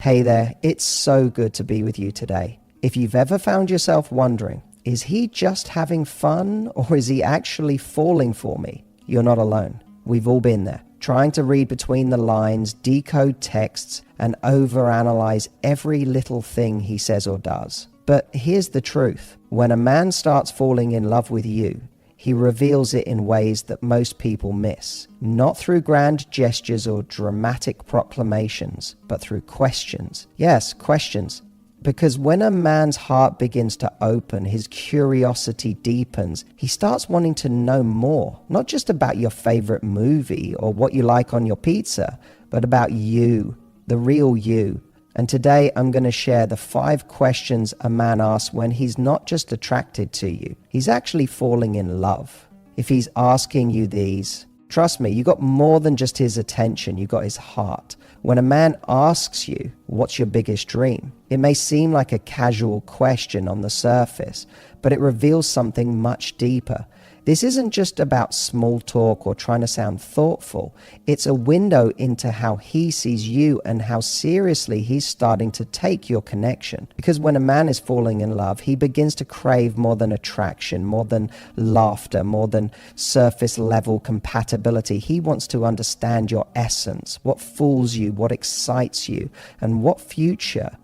Hey there, it's so good to be with you today. If you've ever found yourself wondering, is he just having fun or is he actually falling for me? You're not alone. We've all been there, trying to read between the lines, decode texts, and overanalyze every little thing he says or does. But here's the truth. When a man starts falling in love with you, he reveals it in ways that most people miss. Not through grand gestures or dramatic proclamations, but through questions. Yes, questions. Because when a man's heart begins to open, his curiosity deepens, he starts wanting to know more. Not just about your favorite movie or what you like on your pizza, but about you, the real you. And today I'm going to share the 5 questions a man asks when he's not just attracted to you, he's actually falling in love. If he's asking you these, trust me, you got more than just his attention, you got his heart. When a man asks you, what's your biggest dream? It may seem like a casual question on the surface, but it reveals something much deeper. This isn't just about small talk or trying to sound thoughtful. It's a window into how he sees you and how seriously he's starting to take your connection. Because when a man is falling in love, he begins to crave more than attraction, more than laughter, more than surface level compatibility. He wants to understand your essence, what fools you, what excites you, and what future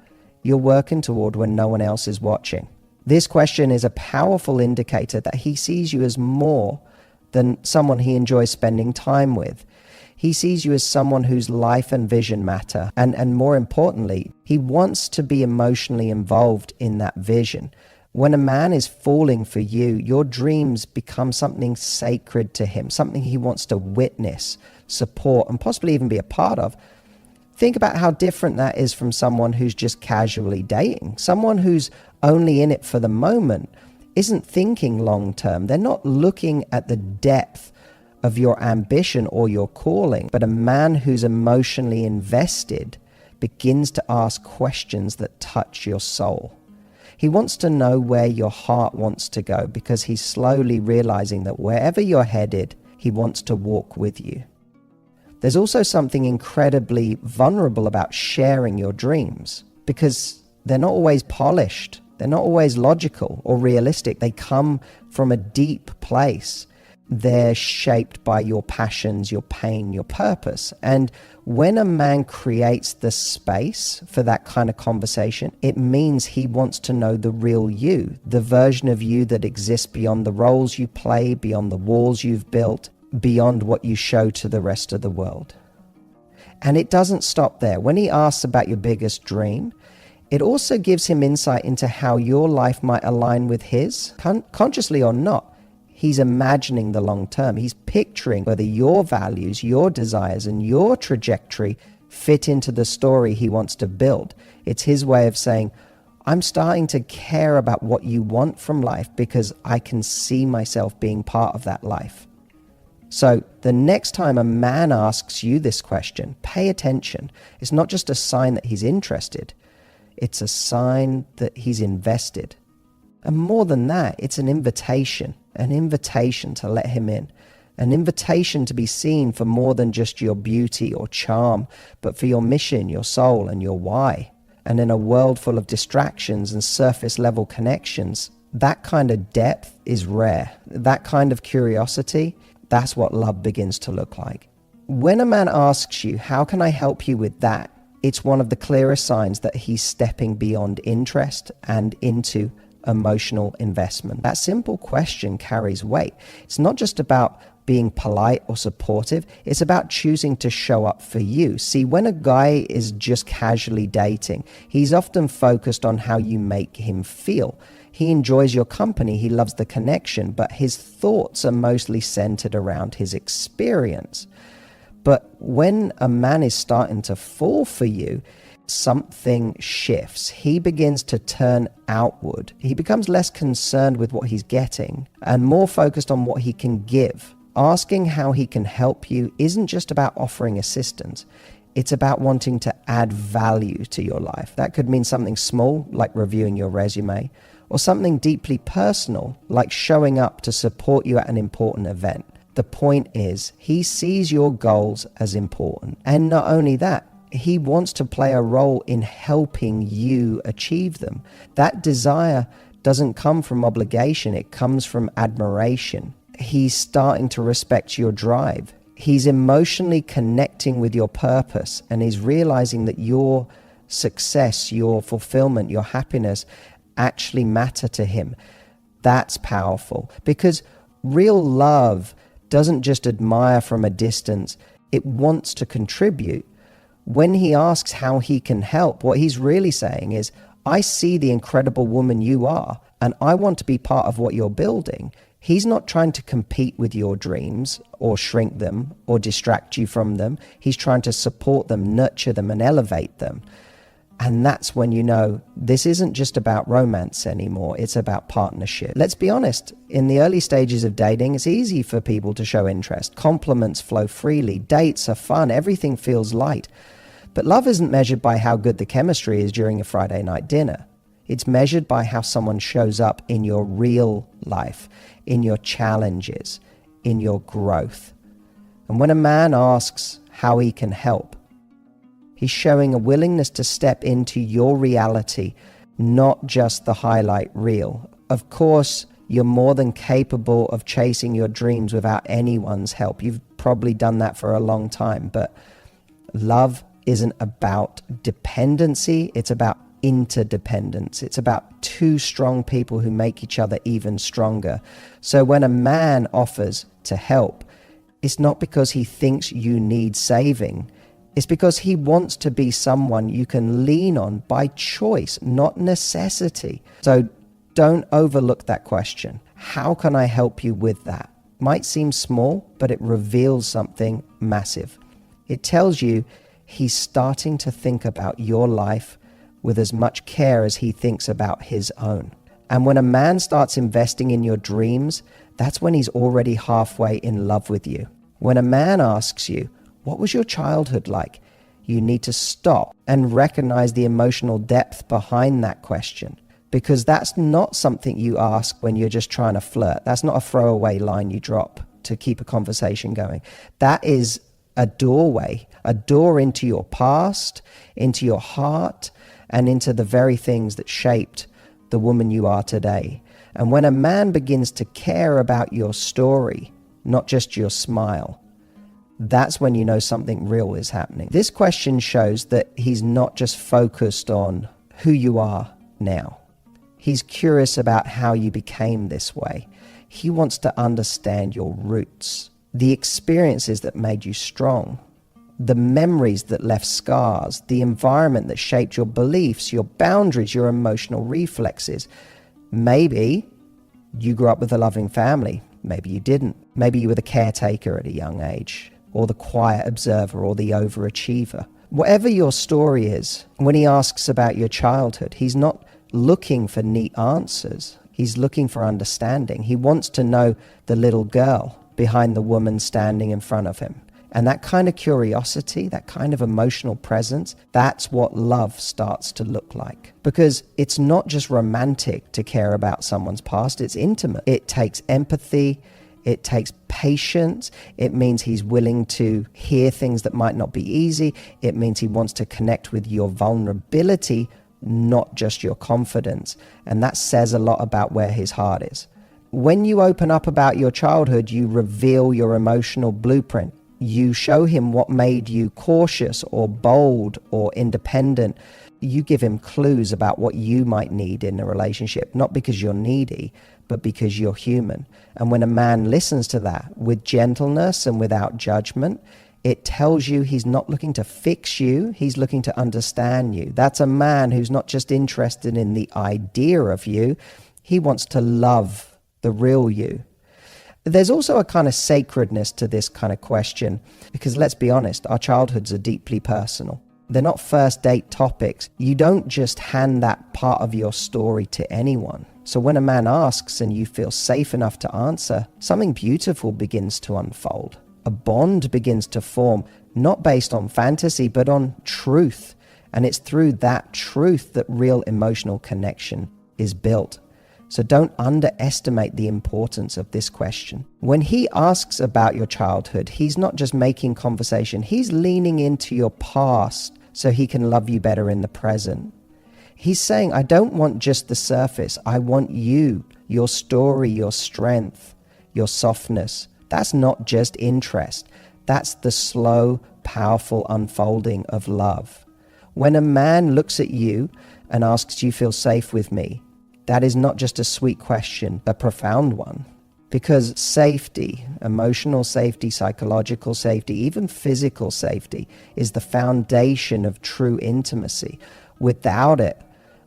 you're working toward when no one else is watching. This question is a powerful indicator that he sees you as more than someone he enjoys spending time with. He sees you as someone whose life and vision matter, and more importantly, he wants to be emotionally involved in that vision. When a man is falling for you, your dreams become something sacred to him, something he wants to witness, support, and possibly even be a part of. Think about how different that is from someone who's just casually dating. Someone who's only in it for the moment isn't thinking long term. They're not looking at the depth of your ambition or your calling. But a man who's emotionally invested begins to ask questions that touch your soul. He wants to know where your heart wants to go because he's slowly realizing that wherever you're headed, he wants to walk with you. There's also something incredibly vulnerable about sharing your dreams because they're not always polished. They're not always logical or realistic. They come from a deep place. They're shaped by your passions, your pain, your purpose. And when a man creates the space for that kind of conversation, it means he wants to know the real you, the version of you that exists beyond the roles you play, beyond the walls you've built, beyond what you show to the rest of the world. And it doesn't stop there. When he asks about your biggest dream, it also gives him insight into how your life might align with his, consciously or not. He's imagining the long term. He's picturing whether your values, your desires, and your trajectory fit into the story he wants to build. It's his way of saying, I'm starting to care about what you want from life because I can see myself being part of that life. So the next time a man asks you this question, pay attention. It's not just a sign that he's interested. It's a sign that he's invested. And more than that, it's an invitation to let him in, an invitation to be seen for more than just your beauty or charm, but for your mission, your soul, and your why. And in a world full of distractions and surface level connections, that kind of depth is rare. That kind of curiosity, that's what love begins to look like. When a man asks you, how can I help you with that? It's one of the clearest signs that he's stepping beyond interest and into emotional investment. That simple question carries weight. It's not just about being polite or supportive. It's about choosing to show up for you. See, when a guy is just casually dating, he's often focused on how you make him feel. He enjoys your company, he loves the connection, but his thoughts are mostly centered around his experience. But when a man is starting to fall for you, something shifts. He begins to turn outward. He becomes less concerned with what he's getting and more focused on what he can give. Asking how he can help you isn't just about offering assistance. It's about wanting to add value to your life. That could mean something small, like reviewing your resume, or something deeply personal, like showing up to support you at an important event. The point is, he sees your goals as important. And not only that, He wants to play a role in helping you achieve them. That desire doesn't come from obligation, it comes from admiration. He's starting to respect your drive. He's emotionally connecting with your purpose, and he's realizing that your success, your fulfillment, your happiness actually matter to him. That's powerful, because real love doesn't just admire from a distance, it wants to contribute. When he asks how he can help, what he's really saying is, I see the incredible woman you are, and I want to be part of what you're building. He's not trying to compete with your dreams or shrink them or distract you from them. He's trying to support them, nurture them, and elevate them. And that's when you know this isn't just about romance anymore, it's about partnership. Let's be honest, in the early stages of dating, it's easy for people to show interest. Compliments flow freely, dates are fun, everything feels light. But love isn't measured by how good the chemistry is during a Friday night dinner. It's measured by how someone shows up in your real life, in your challenges, in your growth. And when a man asks how he can help, he's showing a willingness to step into your reality, not just the highlight reel. Of course, you're more than capable of chasing your dreams without anyone's help. You've probably done that for a long time, but love isn't about dependency, it's about interdependence. It's about two strong people who make each other even stronger. So when a man offers to help, it's not because he thinks you need saving. It's because he wants to be someone you can lean on by choice, not necessity. So don't overlook that question. How can I help you with that? Might seem small, but it reveals something massive. It tells you he's starting to think about your life with as much care as he thinks about his own. And when a man starts investing in your dreams, that's when he's already halfway in love with you. When a man asks you, what was your childhood like? You need to stop and recognize the emotional depth behind that question, because that's not something you ask when you're just trying to flirt. That's not a throwaway line you drop to keep a conversation going. That is a doorway, a door into your past, into your heart, and into the very things that shaped the woman you are today. And when a man begins to care about your story, not just your smile, that's when you know something real is happening. This question shows that he's not just focused on who you are now. He's curious about how you became this way. He wants to understand your roots, the experiences that made you strong, the memories that left scars, the environment that shaped your beliefs, your boundaries, your emotional reflexes. Maybe you grew up with a loving family. Maybe you didn't. Maybe you were the caretaker at a young age, or the quiet observer, or the overachiever. Whatever your story is, when he asks about your childhood, he's not looking for neat answers. He's looking for understanding. He wants to know the little girl behind the woman standing in front of him. And that kind of curiosity, that kind of emotional presence, that's what love starts to look like. Because it's not just romantic to care about someone's past, it's intimate. It takes empathy, it takes patience, it means he's willing to hear things that might not be easy, it means he wants to connect with your vulnerability, not just your confidence. And that says a lot about where his heart is. When you open up about your childhood, you reveal your emotional blueprint. You show him what made you cautious or bold or independent. You give him clues about what you might need in a relationship, not because you're needy, but because you're human. And when a man listens to that with gentleness and without judgment, it tells you he's not looking to fix you, he's looking to understand you. That's a man who's not just interested in the idea of you, he wants to love the real you. There's also a kind of sacredness to this kind of question, because let's be honest, our childhoods are deeply personal. They're not first date topics. You don't just hand that part of your story to anyone. So when a man asks and you feel safe enough to answer, something beautiful begins to unfold. A bond begins to form, not based on fantasy, but on truth. And it's through that truth that real emotional connection is built. So don't underestimate the importance of this question. When he asks about your childhood, he's not just making conversation, he's leaning into your past so he can love you better in the present. He's saying, I don't want just the surface. I want you, your story, your strength, your softness. That's not just interest. That's the slow, powerful unfolding of love. When a man looks at you and asks, do you feel safe with me? That is not just a sweet question, a profound one. Because safety, emotional safety, psychological safety, even physical safety, is the foundation of true intimacy. Without it,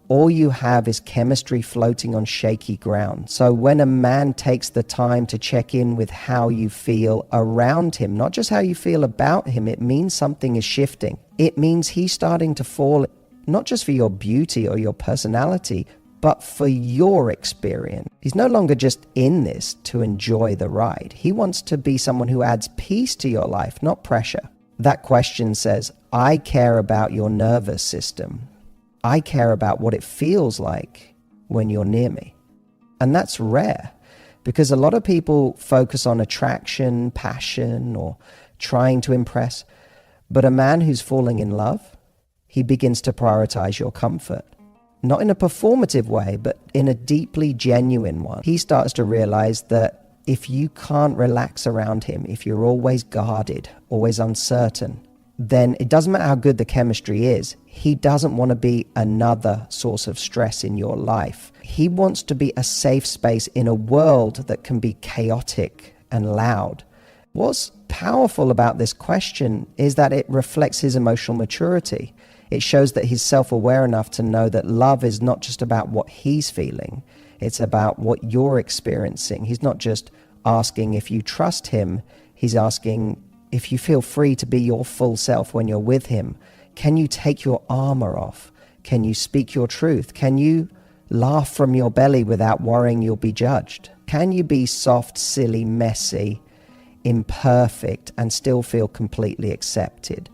all you have is chemistry floating on shaky ground. So when a man takes the time to check in with how you feel around him, not just how you feel about him, it means something is shifting. It means he's starting to fall, not just for your beauty or your personality, but for your experience. He's no longer just in this to enjoy the ride. He wants to be someone who adds peace to your life, not pressure. That question says, I care about your nervous system. I care about what it feels like when you're near me. And that's rare, because a lot of people focus on attraction, passion, or trying to impress. But a man who's falling in love, he begins to prioritize your comfort. Not in a performative way, but in a deeply genuine one. He starts to realize that if you can't relax around him, if you're always guarded, always uncertain, then it doesn't matter how good the chemistry is. He doesn't want to be another source of stress in your life. He wants to be a safe space in a world that can be chaotic and loud. What's powerful about this question is that it reflects his emotional maturity. It shows that he's self-aware enough to know that love is not just about what he's feeling. It's about what you're experiencing. He's not just asking if you trust him. He's asking if you feel free to be your full self when you're with him. Can you take your armor off? Can you speak your truth? Can you laugh from your belly without worrying you'll be judged? Can you be soft, silly, messy, imperfect, and still feel completely accepted?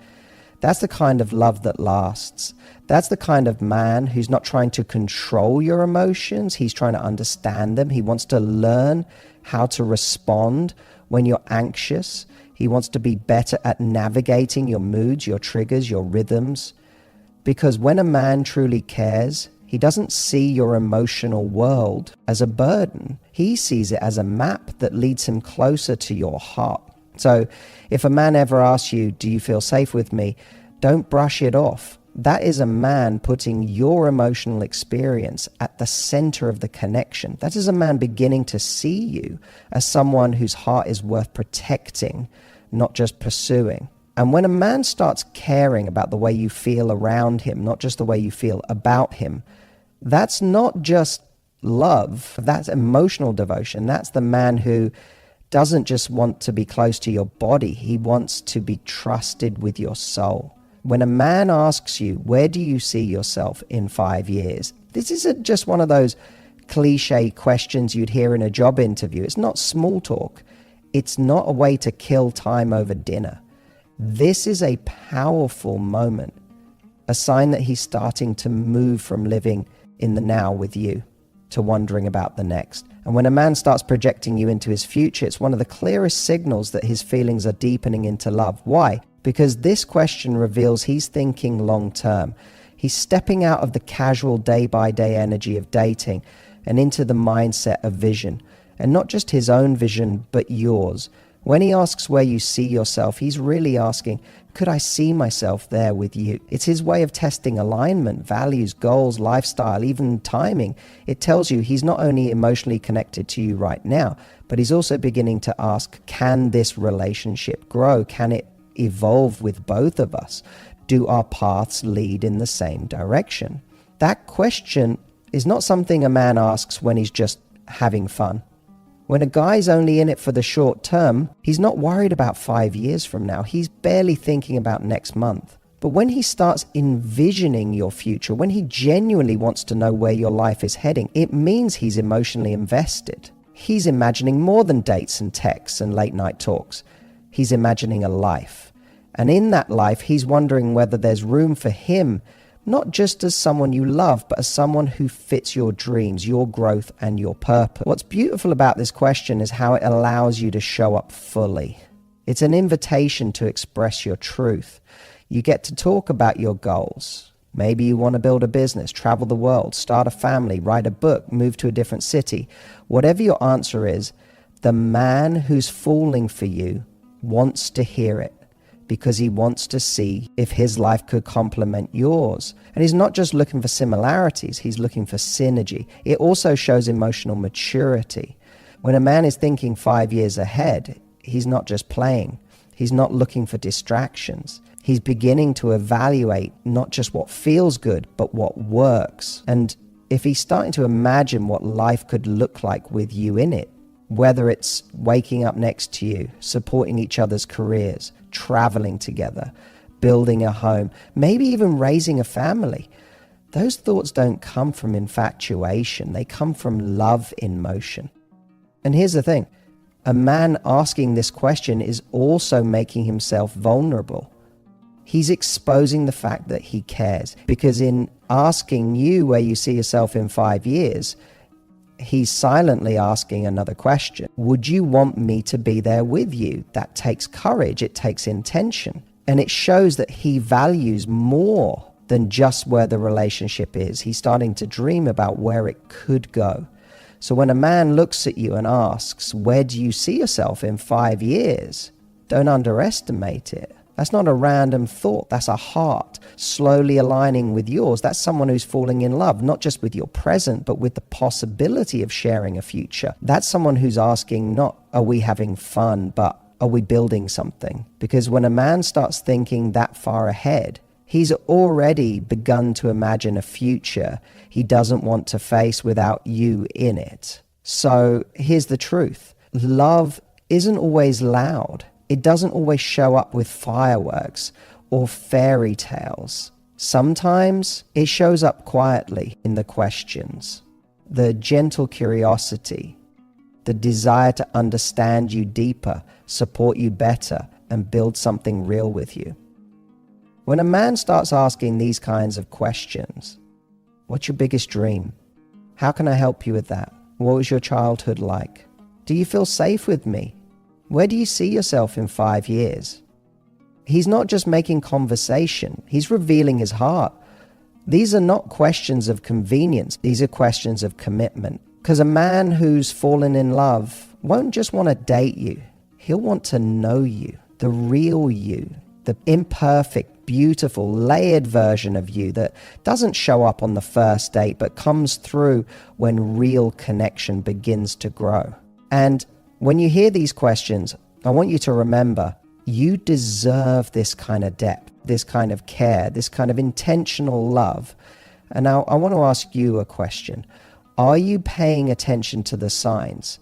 That's the kind of love that lasts. That's the kind of man who's not trying to control your emotions. He's trying to understand them. He wants to learn how to respond when you're anxious. He wants to be better at navigating your moods, your triggers, your rhythms. Because when a man truly cares, he doesn't see your emotional world as a burden. He sees it as a map that leads him closer to your heart. So if a man ever asks you, do you feel safe with me? Don't brush it off. That is a man putting your emotional experience at the center of the connection. That is a man beginning to see you as someone whose heart is worth protecting, not just pursuing. And when a man starts caring about the way you feel around him, not just the way you feel about him, that's not just love, that's emotional devotion. That's the man who doesn't just want to be close to your body, he wants to be trusted with your soul. When a man asks you, where do you see yourself in 5 years? This isn't just one of those cliche questions you'd hear in a job interview. It's not small talk. It's not a way to kill time over dinner. This is a powerful moment, a sign that he's starting to move from living in the now with you to wondering about the next. And when a man starts projecting you into his future, it's one of the clearest signals that his feelings are deepening into love. Why? Because this question reveals he's thinking long term. He's stepping out of the casual day-by-day energy of dating and into the mindset of vision. And not just his own vision, but yours. When he asks where you see yourself, he's really asking, could I see myself there with you? It's his way of testing alignment, values, goals, lifestyle, even timing. It tells you he's not only emotionally connected to you right now, but he's also beginning to ask, can this relationship grow? Can it evolve with both of us? Do our paths lead in the same direction? That question is not something a man asks when he's just having fun. When a guy's only in it for the short term, he's not worried about 5 years from now. He's barely thinking about next month. But when he starts envisioning your future, when he genuinely wants to know where your life is heading, it means he's emotionally invested. He's imagining more than dates and texts and late night talks. He's imagining a life. And in that life, he's wondering whether there's room for him, not just as someone you love, but as someone who fits your dreams, your growth, and your purpose. What's beautiful about this question is how it allows you to show up fully. It's an invitation to express your truth. You get to talk about your goals. Maybe you want to build a business, travel the world, start a family, write a book, move to a different city. Whatever your answer is, the man who's falling for you wants to hear it because he wants to see if his life could complement yours. And he's not just looking for similarities, he's looking for synergy. It also shows emotional maturity. When a man is thinking 5 years ahead, he's not just playing. He's not looking for distractions. He's beginning to evaluate not just what feels good, but what works. And if he's starting to imagine what life could look like with you in it, whether it's waking up next to you, supporting each other's careers, traveling together, building a home, maybe even raising a family, those thoughts don't come from infatuation. They come from love in motion. And here's the thing. A man asking this question is also making himself vulnerable. He's exposing the fact that he cares, because in asking you where you see yourself in 5 years, he's silently asking another question. Would you want me to be there with you? That takes courage. It takes intention. And it shows that he values more than just where the relationship is. He's starting to dream about where it could go. So when a man looks at you and asks, where do you see yourself in 5 years? Don't underestimate it. That's not a random thought. That's a heart slowly aligning with yours. That's someone who's falling in love, not just with your present, but with the possibility of sharing a future. That's someone who's asking not, are we having fun, but are we building something? Because when a man starts thinking that far ahead, he's already begun to imagine a future he doesn't want to face without you in it. So here's the truth. Love isn't always loud. It doesn't always show up with fireworks or fairy tales. Sometimes it shows up quietly in the questions, the gentle curiosity, the desire to understand you deeper, support you better, and build something real with you. When a man starts asking these kinds of questions, what's your biggest dream? How can I help you with that? What was your childhood like? Do you feel safe with me? Where do you see yourself in 5 years? He's not just making conversation, he's revealing his heart. These are not questions of convenience, these are questions of commitment. Because a man who's fallen in love won't just want to date you, he'll want to know you, the real you, the imperfect, beautiful, layered version of you that doesn't show up on the first date, but comes through when real connection begins to grow. And when you hear these questions, I want you to remember, you deserve this kind of depth, this kind of care, this kind of intentional love. And now I want to ask you a question. Are you paying attention to the signs?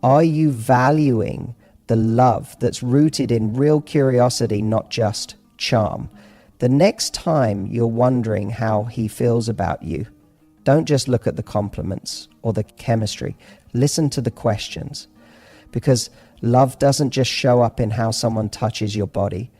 Are you valuing the love that's rooted in real curiosity, not just charm? The next time you're wondering how he feels about you, don't just look at the compliments or the chemistry. Listen to the questions. Because love doesn't just show up in how someone touches your body.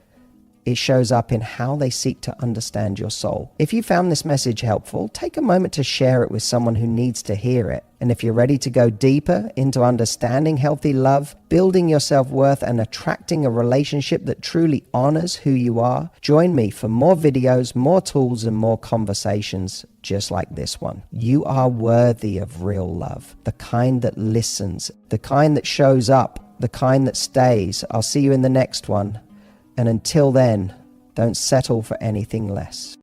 It shows up in how they seek to understand your soul. If you found this message helpful, take a moment to share it with someone who needs to hear it. And if you're ready to go deeper into understanding healthy love, building your self-worth, and attracting a relationship that truly honors who you are, join me for more videos, more tools, and more conversations just like this one. You are worthy of real love, the kind that listens, the kind that shows up, the kind that stays. I'll see you in the next one. And until then, don't settle for anything less.